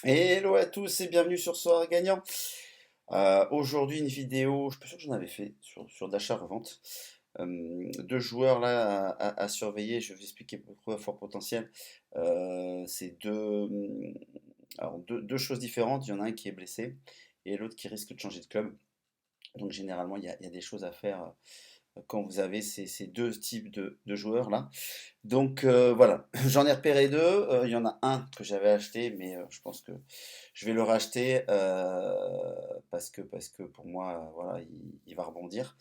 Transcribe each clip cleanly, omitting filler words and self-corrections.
Hello à tous et bienvenue sur Soir Gagnant. Aujourd'hui une vidéo, je suis pas sûr que j'en avais fait sur d'achat-revente. Deux joueurs là à surveiller, je vais vous expliquer pourquoi fort potentiel. C'est deux choses différentes, il y en a un qui est blessé et l'autre qui risque de changer de club. Donc généralement il y a des choses à faire quand vous avez ces deux types de joueurs là. Donc voilà, j'en ai repéré deux. Il y en a un que j'avais acheté, mais je pense que je vais le racheter parce que pour moi, voilà, il va rebondir.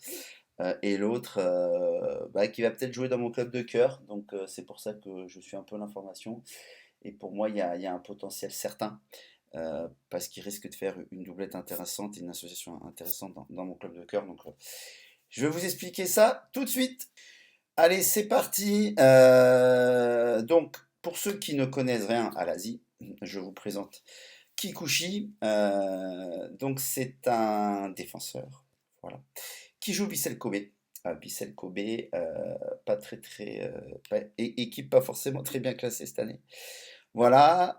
Et l'autre, bah, qui va peut-être jouer dans mon club de cœur. Donc c'est pour ça que je suis un peu l'information. Et pour moi, il y a un potentiel certain. Parce qu'il risque de faire une doublette intéressante et une association intéressante dans mon club de cœur. Donc je vais vous expliquer ça tout de suite. Allez, c'est parti. Donc, pour ceux qui ne connaissent rien à l'Asie, je vous présente Kikuchi. Donc, c'est un défenseur, voilà, qui joue Vissel Kobe. Vissel Kobe, pas très très, équipe pas forcément très bien classée cette année. Voilà,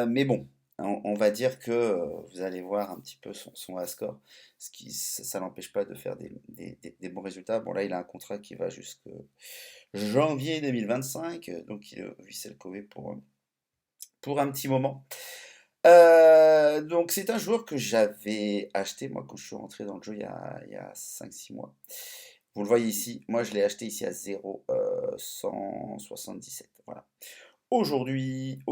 mais bon, on va dire que vous allez voir un petit peu son score, ça n'empêche pas de faire des bons résultats. Bon, là, il a un contrat qui va jusqu'au janvier 2025, donc il est au Vissel Kobe pour un petit moment. Donc, c'est un joueur que j'avais acheté, moi, quand je suis rentré dans le jeu il y a 5-6 mois. Vous le voyez ici, moi je l'ai acheté ici à 0,177. Voilà. Aujourd'hui,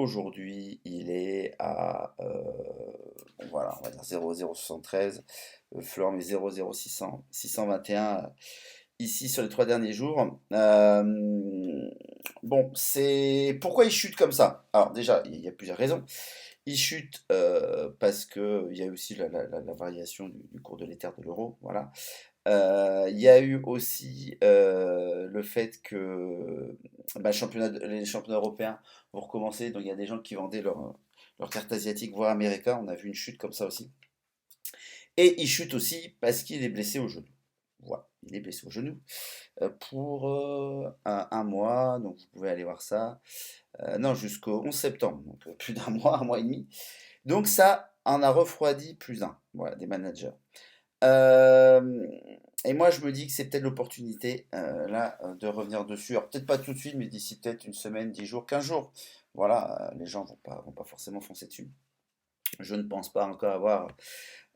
il est à, bon, voilà, on va dire 0,073. Fleur, mais 0,0600, 621 ici sur les 3 derniers jours. Bon, c'est pourquoi il chute comme ça? Alors déjà, il y a plusieurs raisons. Il chute parce que il y a aussi la variation du cours de l'éther de l'euro, voilà. Il y a eu aussi le fait que bah, les championnats européens vont recommencer, donc il y a des gens qui vendaient leurs cartes asiatiques, voire américains. On a vu une chute comme ça aussi. Et il chute aussi parce qu'il est blessé au genou. Voilà, il est blessé au genou pour un mois, donc vous pouvez aller voir ça. Non, jusqu'au 11 septembre, donc plus d'un mois, un mois et demi. Donc ça en a refroidi plus d'un, voilà, des managers. Euh, et moi, je me dis que c'est peut-être l'opportunité, là, de revenir dessus. Alors, peut-être pas tout de suite, mais d'ici peut-être une semaine, 10 jours, 15 jours. Voilà, les gens vont pas forcément foncer dessus. Je ne pense pas encore avoir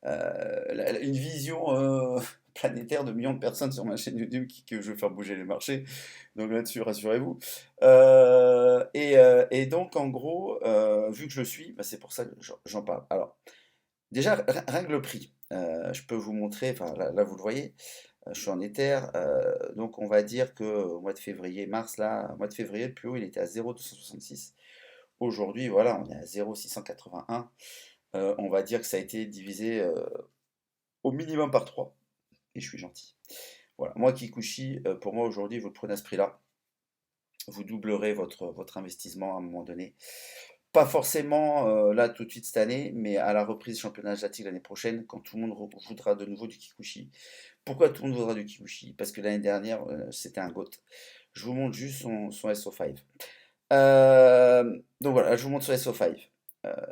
une vision planétaire de millions de personnes sur ma chaîne YouTube que je vais faire bouger les marchés. Donc là-dessus, rassurez-vous. Et donc, en gros, vu que je le suis, bah, c'est pour ça que j'en parle. Alors, déjà, rien que le prix. Je peux vous montrer, enfin là, vous le voyez, je suis en Ether, donc on va dire que au mois de février, mars, là, au mois de février, le plus haut il était à 0,266. Aujourd'hui, voilà, on est à 0,681. On va dire que ça a été divisé au minimum par 3. Et je suis gentil. Voilà, moi Kikuchi, pour moi aujourd'hui, vous le prenez à ce prix-là, vous doublerez votre investissement à un moment donné. Pas forcément là tout de suite cette année, mais à la reprise du championnat asiatique l'année prochaine, quand tout le monde voudra de nouveau du Kikuchi. Pourquoi tout le monde voudra du Kikuchi? Parce que l'année dernière, c'était un GOAT. Je vous montre juste son SO5. Donc voilà, je vous montre son SO5.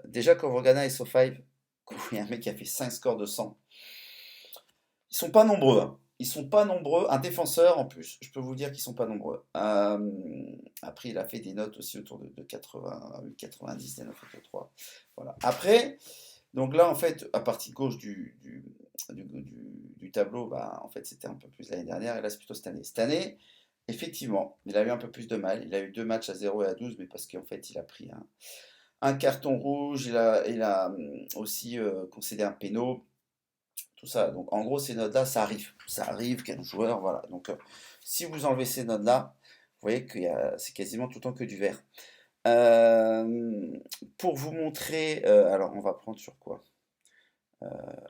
Déjà, quand vous regardez un SO5, quand il y a un mec qui a fait 5 scores de 100, ils sont pas nombreux, hein. Ils sont pas nombreux. Un défenseur en plus, je peux vous dire qu'ils sont pas nombreux. Après, il a fait des notes aussi autour de 80, 90, des 9 autour de 3. Voilà. Après, donc là, en fait, à partie gauche du tableau, bah, en fait, c'était un peu plus l'année dernière, et là, c'est plutôt cette année. Cette année, effectivement, il a eu un peu plus de mal. Il a eu deux matchs à 0 et à 12, mais parce qu'en fait, il a pris un carton rouge, il a aussi concédé un péno, tout ça. Donc, en gros, ces notes-là, ça arrive. Ça arrive qu'un joueur, voilà. Donc, si vous enlevez ces notes-là, vous voyez que c'est quasiment tout le temps que du vert. Euh, pour vous montrer, alors on va prendre sur quoi?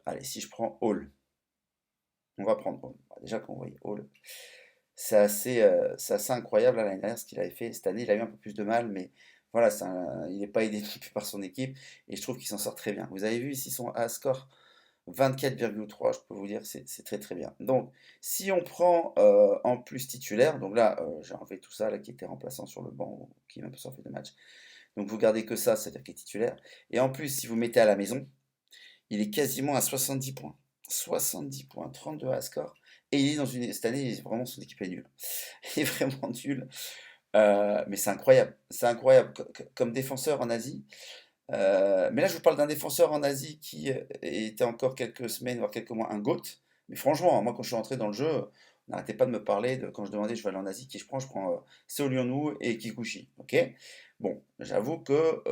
Allez, si je prends Hall, on va prendre Hall. Déjà qu'on voit Hall, c'est assez incroyable là, l'année dernière ce qu'il avait fait. Cette année, il a eu un peu plus de mal, mais voilà, il n'est pas aidé non plus par son équipe et je trouve qu'il s'en sort très bien. Vous avez vu ici son score 24,3, je peux vous dire, c'est très très bien. Donc, si on prend en plus titulaire, donc là, j'ai enlevé tout ça là, qui était remplaçant sur le banc, qui m'a pas fait de match. Donc vous gardez que ça, c'est-à-dire qu'il est titulaire. Et en plus, si vous mettez à la maison, il est quasiment à 70 points. 70 points, 32 à score. Et il est dans une. Cette année, vraiment, son équipe est nulle. Il est vraiment nul. Mais c'est incroyable. C'est incroyable. Comme défenseur en Asie. Mais là, je vous parle d'un défenseur en Asie qui était encore quelques semaines, voire quelques mois, un GOAT. Mais franchement, moi, quand je suis entré dans le jeu, on n'arrêtait pas de me parler de quand je demandais je vais aller en Asie, qui je prends Seo Lyon-Woo et Kikuchi. Ok? Bon, j'avoue que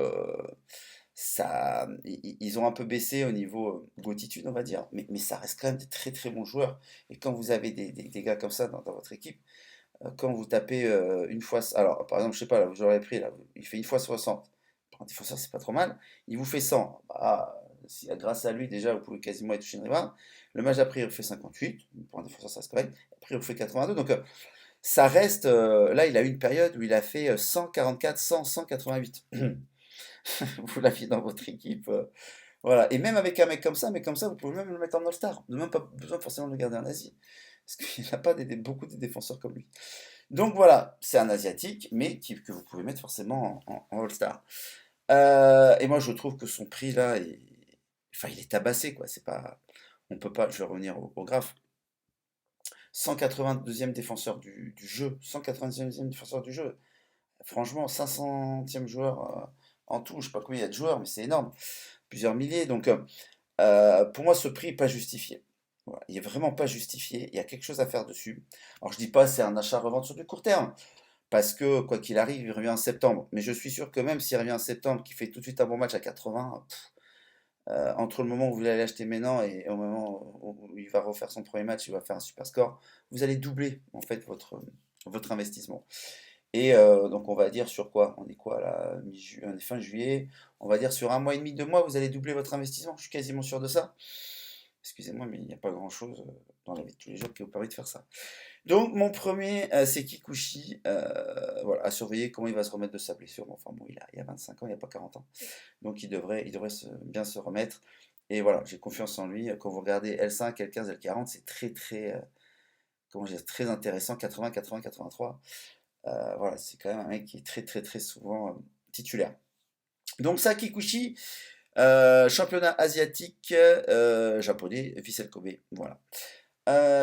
ils ont un peu baissé au niveau goatitude, on va dire, mais ça reste quand même des très très bons joueurs. Et quand vous avez des gars comme ça dans votre équipe, quand vous tapez une fois, alors par exemple, je sais pas, là, j'aurais pris, là, il fait une fois 60. Pour un défenseur, c'est pas trop mal. Il vous fait 100. Bah, grâce à lui, déjà, vous pouvez quasiment être touché une rival. Le match après, il vous fait 58. Pour un défenseur, ça c'est correct. Après, il vous fait 82. Donc, ça reste. Là, il a eu une période où il a fait 144, 100, 188. Vous l'aviez dans votre équipe. Voilà. Et même avec un mec comme ça, mais comme ça, vous pouvez même le mettre en All-Star. Vous n'avez même pas besoin forcément de le garder en Asie. Parce qu'il n'y a pas beaucoup de défenseurs comme lui. Donc voilà, c'est un Asiatique, mais que vous pouvez mettre forcément en All-Star. Et moi, je trouve que son prix là, enfin, il est tabassé, quoi. C'est pas, on peut pas. Je vais revenir au graphe. 182e défenseur du jeu, 192e défenseur du jeu. Franchement, 500e joueur en tout. Je sais pas combien il y a de joueurs, mais c'est énorme, plusieurs milliers. Donc, pour moi, ce prix n'est pas justifié. Voilà, il est vraiment pas justifié. Il y a quelque chose à faire dessus. Alors, je dis pas c'est un achat-revente sur du court terme. Parce que, quoi qu'il arrive, il revient en septembre. Mais je suis sûr que même s'il revient en septembre, qu'il fait tout de suite un bon match à 80, entre le moment où vous allez l'acheter maintenant et au moment où il va refaire son premier match, il va faire un super score, vous allez doubler en fait votre investissement. Et donc on va dire sur quoi? On est quoi là? On est fin juillet. On va dire sur un mois et demi, 2 mois, vous allez doubler votre investissement. Je suis quasiment sûr de ça. Excusez-moi, mais il n'y a pas grand-chose dans la vie de tous les jours qui vous permet de faire ça. Donc mon premier, c'est Kikuchi. Voilà, à surveiller comment il va se remettre de sa blessure. Bon, enfin bon, il a 25 ans, il n'a pas 40 ans. Donc il devrait bien se remettre. Et voilà, j'ai confiance en lui. Quand vous regardez L5, L15, L40, c'est très très, comment dire, très intéressant. 80, 80, 83. Voilà, c'est quand même un mec qui est très très très souvent titulaire. Donc ça, Kikuchi, championnat asiatique, japonais, Vissel Kobe. Voilà.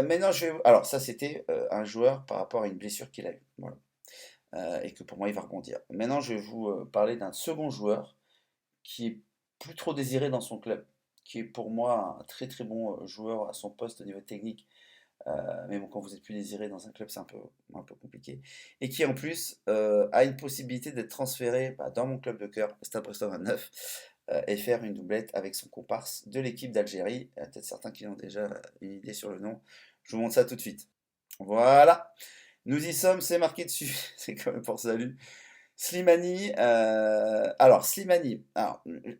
Maintenant, alors ça, c'était un joueur par rapport à une blessure qu'il a eue. Voilà. Et que pour moi, il va rebondir. Maintenant, je vais vous parler d'un second joueur qui est plus trop désiré dans son club, qui est pour moi un très très bon joueur à son poste au niveau technique. Mais bon, quand vous êtes plus désiré dans un club, c'est un peu compliqué. Et qui en plus a une possibilité d'être transféré dans mon club de cœur, le Stade Brestois 29, et faire une doublette avec son comparse de l'équipe d'Algérie. Il y a peut-être certains qui ont déjà une idée sur le nom. Je vous montre ça tout de suite. Voilà, nous y sommes, c'est marqué dessus. C'est quand même pour salut. Slimani, alors Slimani,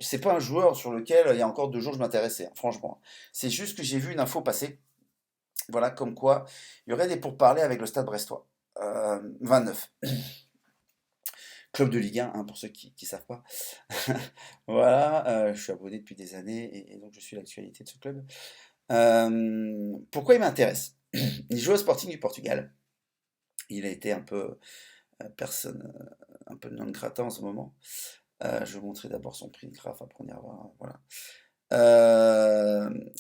c'est pas un joueur sur lequel il y a encore 2 jours je m'intéressais, hein, franchement. C'est juste que j'ai vu une info passer, voilà, comme quoi il y aurait des pourparlers avec le Stade Brestois. 29. Club de Ligue 1, hein, pour ceux qui ne savent pas. Voilà, je suis abonné depuis des années et donc je suis l'actualité de ce club. Pourquoi il m'intéresse? Il joue au Sporting du Portugal. Il a été un peu personne, un peu non grata en ce moment. Je vais vous montrer d'abord son prix de graphe, après on ira voir. Voilà.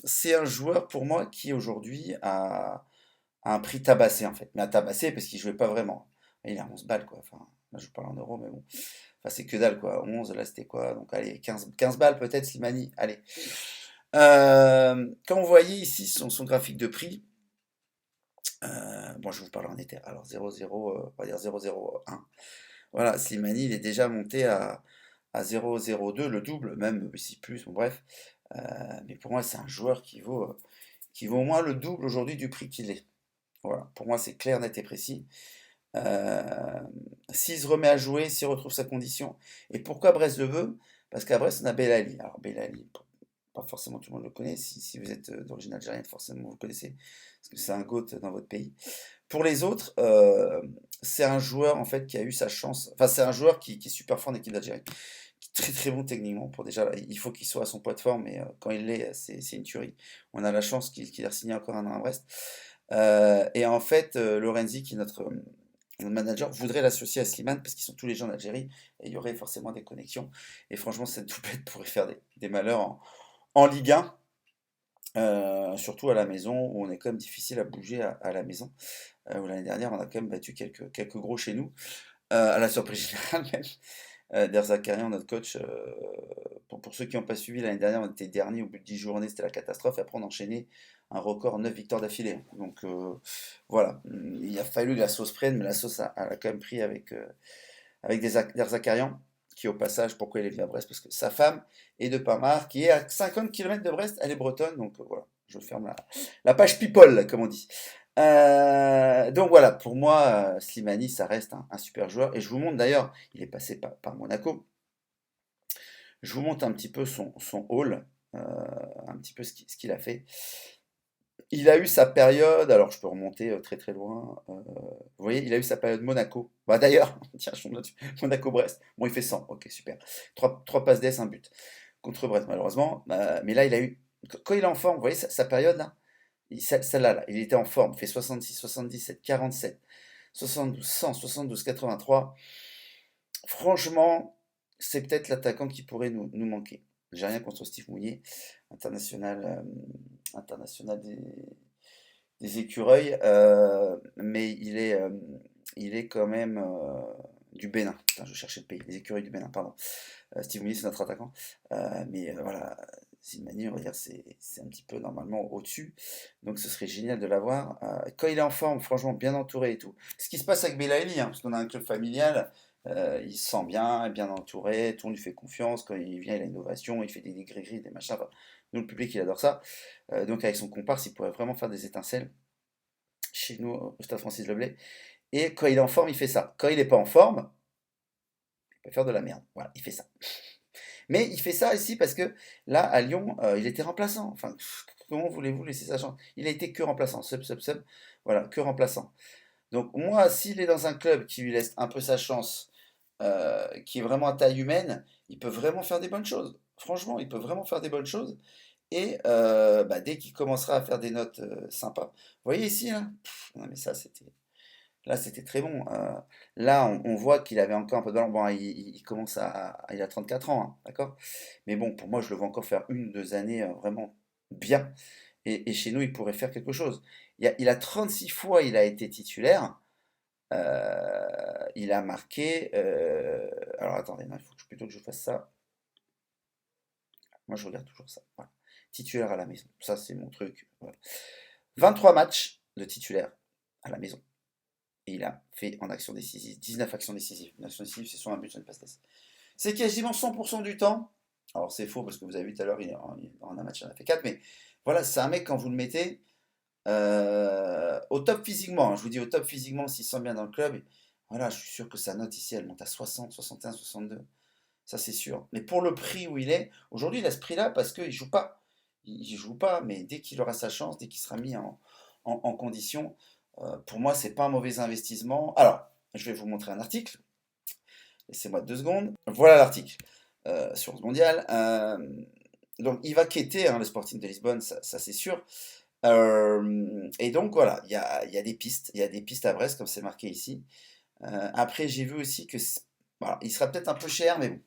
C'est un joueur pour moi qui aujourd'hui a un prix tabassé en fait. Mais à tabasser parce qu'il jouait pas vraiment. Il a 11 balles quoi. Enfin, là je parle en euros, mais bon. Enfin, c'est que dalle quoi. 11, là c'était quoi? Donc allez, 15 balles peut-être, Slimani. Allez. Comme vous voyez ici, son graphique de prix. Bon, je vous parle en Ether. Alors 0,0, on va dire 0,01. Voilà, Slimani, il est déjà monté à 0,02, le double, même ici plus, bon, bref. Mais pour moi, c'est un joueur qui vaut au moins le double aujourd'hui du prix qu'il est. Voilà, pour moi, c'est clair, net et précis. Euh, S'il se remet à jouer, s'il retrouve sa condition. Et pourquoi Brest le veut? Parce qu'à Brest, on a Belali. Alors, Belali, pas forcément tout le monde le connaît. Si vous êtes d'origine algérienne, forcément vous le connaissez. Parce que c'est un GOAT dans votre pays. Pour les autres, c'est un joueur en fait qui a eu sa chance. Enfin, c'est un joueur qui est super fort en équipe d'Algérie. Qui est très très bon techniquement. Pour déjà, il faut qu'il soit à son poids de forme, mais quand il l'est, c'est une tuerie. On a la chance qu'il ait signé encore un an à Brest. Et en fait, Lorenzi, qui est le manager voudrait l'associer à Slimane parce qu'ils sont tous les gens d'Algérie et il y aurait forcément des connexions. Et franchement, cette doublette pourrait faire des malheurs en Ligue 1, surtout à la maison où on est quand même difficile à bouger à la maison. Où l'année dernière, on a quand même battu quelques gros chez nous, à la surprise générale même. Derzakarian, notre coach, pour ceux qui n'ont pas suivi, l'année dernière, on était dernier au bout de 10 journées, c'était la catastrophe. Et après, on a enchaîné un record 9 victoires d'affilée. Donc voilà, il a fallu que la sauce prenne, mais la sauce elle a quand même pris avec Derzakarian, qui au passage, pourquoi il est venu à Brest? Parce que sa femme est de Pamar, qui est à 50 km de Brest, elle est bretonne. Donc voilà, je ferme la page people, comme on dit. Donc voilà, pour moi, Slimani, ça reste un super joueur. Et je vous montre d'ailleurs, il est passé par Monaco. Je vous montre un petit peu son haul, un petit peu ce qu'il a fait. Il a eu sa période, alors je peux remonter très très loin. Vous voyez, il a eu sa période Monaco. Bah d'ailleurs, tiens, je note Monaco-Brest. Bon, il fait 100, ok, super. Trois passes d'ess, un but. Contre Brest, malheureusement. Mais là, il a eu. Quand il est en forme, vous voyez sa période là, celle-là, là, il était en forme. Il fait 66, 77, 47, 72, 100, 72, 83. Franchement, c'est peut-être l'attaquant qui pourrait nous manquer. J'ai rien contre Steve Mouillet, international des écureuils, mais il est quand même du Bénin. Putain, je cherchais le pays, les écureuils du Bénin, pardon. Steve Mouillet, c'est notre attaquant. Mais voilà, Slimani, on va dire, c'est un petit peu normalement au-dessus. Donc ce serait génial de l'avoir. Quand il est en forme, franchement, bien entouré et tout. Ce qui se passe avec Belaïli, hein, parce qu'on a un club familial, il se sent bien entouré, tout le monde lui fait confiance. Quand il vient, il a une ovation, il fait des gris-gris, des machins. Enfin, nous, le public, il adore ça. Donc avec son comparse, il pourrait vraiment faire des étincelles chez nous au Stade Francis Leblay. Et quand il est en forme, il fait ça. Quand il n'est pas en forme, il peut faire de la merde. Voilà, il fait ça. Mais il fait ça ici parce que là, à Lyon, il était remplaçant. Enfin, comment voulez-vous laisser sa chance? Il a été que remplaçant. Sub. Voilà, que remplaçant. Donc moi, s'il est dans un club qui lui laisse un peu sa chance, qui est vraiment à taille humaine, il peut vraiment faire des bonnes choses. Franchement, il peut vraiment faire des bonnes choses. Et bah, dès qu'il commencera à faire des notes sympas. Vous voyez ici, là? Non mais ça, là, c'était très bon. Là, on voit qu'il avait encore un peu de ballon. Bon, il commence il a 34 ans, hein, d'accord? Mais bon, pour moi, je le vois encore faire 1, 2 années vraiment bien. Et chez nous, il pourrait faire quelque chose. Il a 36 fois, il a été titulaire. Il a marqué. Alors attendez, non, il faut plutôt que je fasse ça. Moi, je regarde toujours ça. Voilà. Titulaire à la maison. Ça, c'est mon truc. Voilà. 23 matchs de titulaire à la maison. Et il a fait en action décisive, 19 actions décisives. Une action décisive, c'est soit un but, soit une passe d'ess. C'est quasiment 100% du temps. Alors c'est faux parce que vous avez vu tout à l'heure, en un match, il en a fait 4. Mais voilà, c'est un mec, quand vous le mettez au top physiquement, hein, je vous dis au top physiquement, s'il se sent bien dans le club, voilà, je suis sûr que sa note ici, elle monte à 60, 61, 62. Ça, c'est sûr. Mais pour le prix où il est, aujourd'hui, il a ce prix-là parce qu'il ne joue pas. Il joue pas, mais dès qu'il aura sa chance, dès qu'il sera mis en condition, pour moi, c'est pas un mauvais investissement. Alors, je vais vous montrer un article. Laissez-moi 2 secondes. Voilà l'article sur le mondial. Donc, il va quitter le Sporting de Lisbonne, ça c'est sûr. Et donc, voilà, il y a des pistes. Il y a des pistes à Brest, comme c'est marqué ici. Après, j'ai vu aussi que voilà, il sera peut-être un peu cher, mais bon.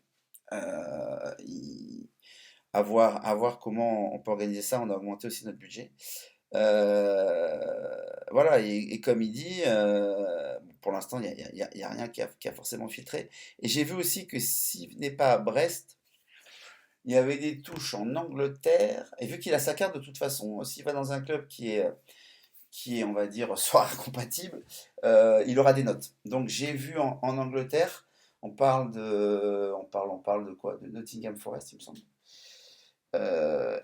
À voir comment on peut organiser ça. On a augmenté aussi notre budget. Voilà, et comme il dit, pour l'instant, il y a rien qui a forcément filtré. Et j'ai vu aussi que s'il venait pas à Brest, il y avait des touches en Angleterre. Et vu qu'il a sa carte de toute façon, s'il va dans un club qui est, on va dire, soit compatible, il aura des notes. Donc j'ai vu en Angleterre, on parle de quoi? De Nottingham Forest, il me semble.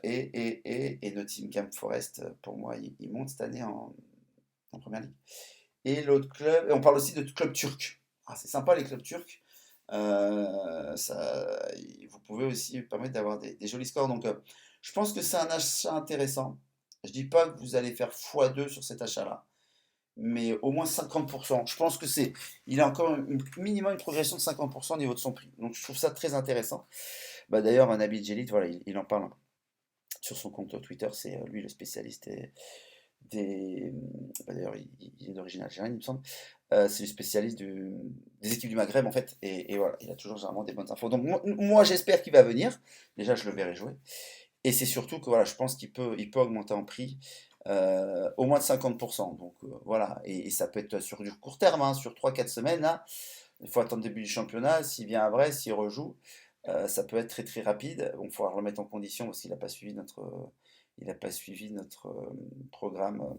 Et Nottingham Forest, pour moi, il monte cette année en première ligue. Et l'autre club, et on parle aussi de clubs turcs. Ah, c'est sympa les clubs turcs. Vous pouvez aussi permettre d'avoir des jolis scores. Donc, je pense que c'est un achat intéressant. Je dis pas que vous allez faire x2 sur cet achat-là, mais au moins 50%. Je pense que il a encore minimum une progression de 50% au niveau de son prix. Donc, je trouve ça très intéressant. Bah, d'ailleurs, un Nabil Djelit, voilà, il en parle sur son compte Twitter, c'est lui le spécialiste des. Bah, d'ailleurs, il est d'origine algérienne, il me semble. C'est le spécialiste des équipes du Maghreb en fait. Et voilà, il a toujours généralement des bonnes infos. Donc moi, j'espère qu'il va venir. Déjà, je le verrai jouer. Et c'est surtout que voilà, je pense qu'il peut augmenter en prix au moins de 50%. Donc voilà, et ça peut être sur du court terme, hein, sur 3 4 semaines. Là, il faut attendre le début du championnat. S'il vient à Brest, s'il rejoue, ça peut être très très rapide. Bon, il faudra le remettre en condition parce qu'il n'a pas suivi notre programme,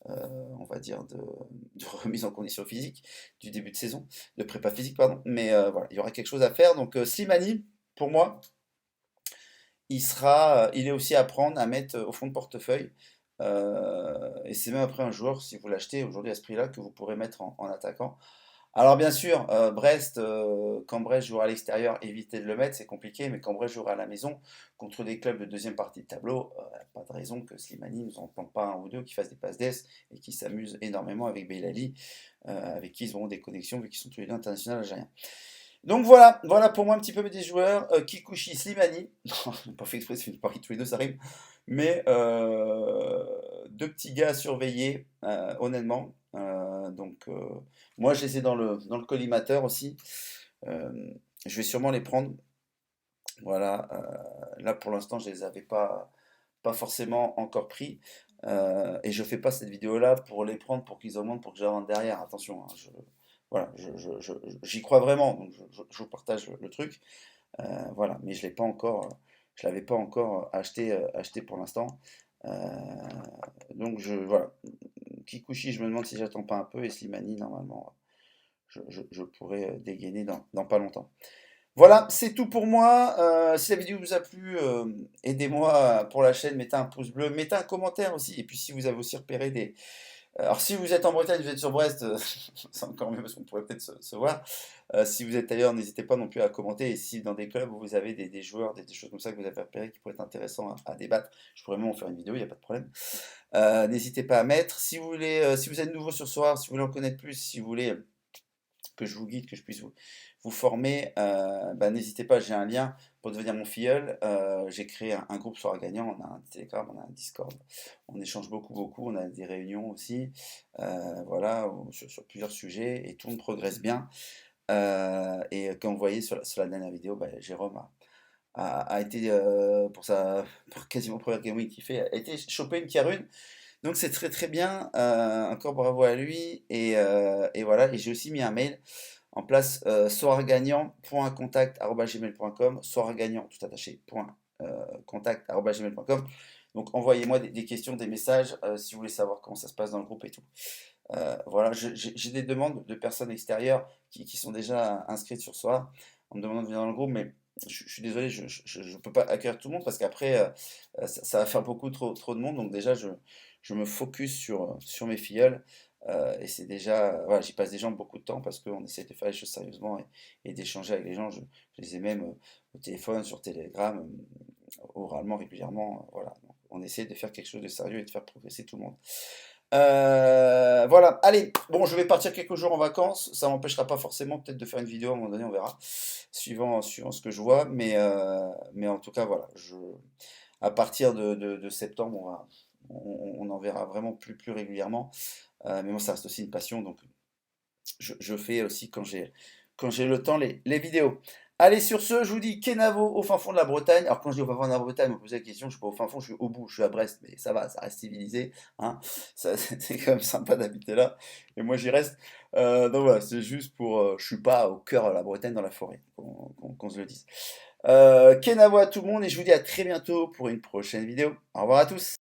on va dire, de remise en condition physique du début de saison, de prépa physique, pardon. Mais voilà, il y aura quelque chose à faire. Donc Slimani, pour moi, il est aussi à prendre, à mettre au fond de portefeuille. Et c'est même après un joueur, si vous l'achetez aujourd'hui à ce prix-là, que vous pourrez mettre en attaquant. Alors bien sûr, Brest, quand Brest jouera à l'extérieur, évitez de le mettre, c'est compliqué, mais quand Brest jouera à la maison, contre des clubs de deuxième partie de tableau, pas de raison que Slimani ne nous en plante pas un ou deux, qui fassent des passes d'ess et qui s'amusent énormément avec Beilali, avec qui ils auront des connexions vu qu'ils sont tous les deux internationaux algériens. Donc voilà pour moi un petit peu des joueurs. Kikuchi, Slimani, non, je n'ai pas fait exprès, c'est une paris tous les deux, ça arrive. Mais deux petits gars à surveiller, honnêtement. Donc moi je les ai dans le collimateur aussi. Euh, je vais sûrement les prendre. Voilà. Là pour l'instant je les avais pas forcément encore pris. Et je fais pas cette vidéo là pour les prendre pour qu'ils augmentent pour que j'en derrière. Attention, hein, voilà, j'y crois vraiment, donc je vous partage le truc. Voilà, mais je l'avais pas encore acheté pour l'instant. Euh, donc voilà. Kikuchi, je me demande si j'attends pas un peu, et Slimani, normalement, je pourrais dégainer dans pas longtemps. Voilà, c'est tout pour moi. Si la vidéo vous a plu, aidez-moi pour la chaîne, mettez un pouce bleu, mettez un commentaire aussi. Et puis si vous avez aussi repéré des, alors, si vous êtes en Bretagne, vous êtes sur Brest, c'est encore mieux parce qu'on pourrait peut-être se voir. Si vous êtes ailleurs, n'hésitez pas non plus à commenter. Et si dans des clubs où vous avez des joueurs, des choses comme ça que vous avez repérées qui pourraient être intéressants à débattre, je pourrais même en faire une vidéo, il n'y a pas de problème. N'hésitez pas à mettre. Si vous voulez, si vous êtes nouveau sur Soir, si vous voulez en connaître plus, si vous voulez que je vous guide, que je puisse vous former, bah, n'hésitez pas, j'ai un lien pour devenir mon filleul. J'ai créé un groupe sur Gagnant, on a un Telegram, on a un Discord, on échange beaucoup, on a des réunions aussi, voilà, sur plusieurs sujets, et tout le monde progresse bien. Et comme vous voyez sur la dernière vidéo, bah, Jérôme a été, pour quasiment première Game Week qu'il fait, a été choper une Karune. Donc c'est très très bien, encore bravo à lui, et voilà, et j'ai aussi mis un mail en place, soirgagnant.contact@gmail.com, soirgagnant tout attaché, .contact@gmail.com. Donc envoyez-moi des questions, des messages, si vous voulez savoir comment ça se passe dans le groupe et tout. Voilà, j'ai des demandes de personnes extérieures qui sont déjà inscrites sur Soir, en me demandant de venir dans le groupe, mais je suis désolé, je ne peux pas accueillir tout le monde parce qu'après, ça va faire beaucoup trop de monde. Donc déjà, je me focus sur mes filleuls. Et c'est déjà, voilà, j'y passe déjà beaucoup de temps parce qu'on essaie de faire les choses sérieusement et d'échanger avec les gens. Je les ai même au téléphone, sur Telegram, oralement, régulièrement. Voilà. Donc, on essaie de faire quelque chose de sérieux et de faire progresser tout le monde. Voilà, allez, bon, je vais partir quelques jours en vacances. Ça m'empêchera pas forcément peut-être de faire une vidéo à un moment donné, on verra, suivant ce que je vois. Mais en tout cas, voilà, à partir de septembre, on en verra vraiment plus régulièrement. Mais moi, ça reste aussi une passion, donc je fais aussi quand j'ai le temps les vidéos. Allez, sur ce, je vous dis Kenavo au fin fond de la Bretagne. Alors, quand je dis au fin fond de la Bretagne, vous me posez la question, je suis pas au fin fond, je suis au bout, je suis à Brest, mais ça va, ça reste civilisé, hein. C'est quand même sympa d'habiter là, et moi j'y reste. Donc voilà, c'est juste pour. Je suis pas au cœur de la Bretagne, dans la forêt, qu'on se le dise. Kenavo à tout le monde, et je vous dis à très bientôt pour une prochaine vidéo. Au revoir à tous.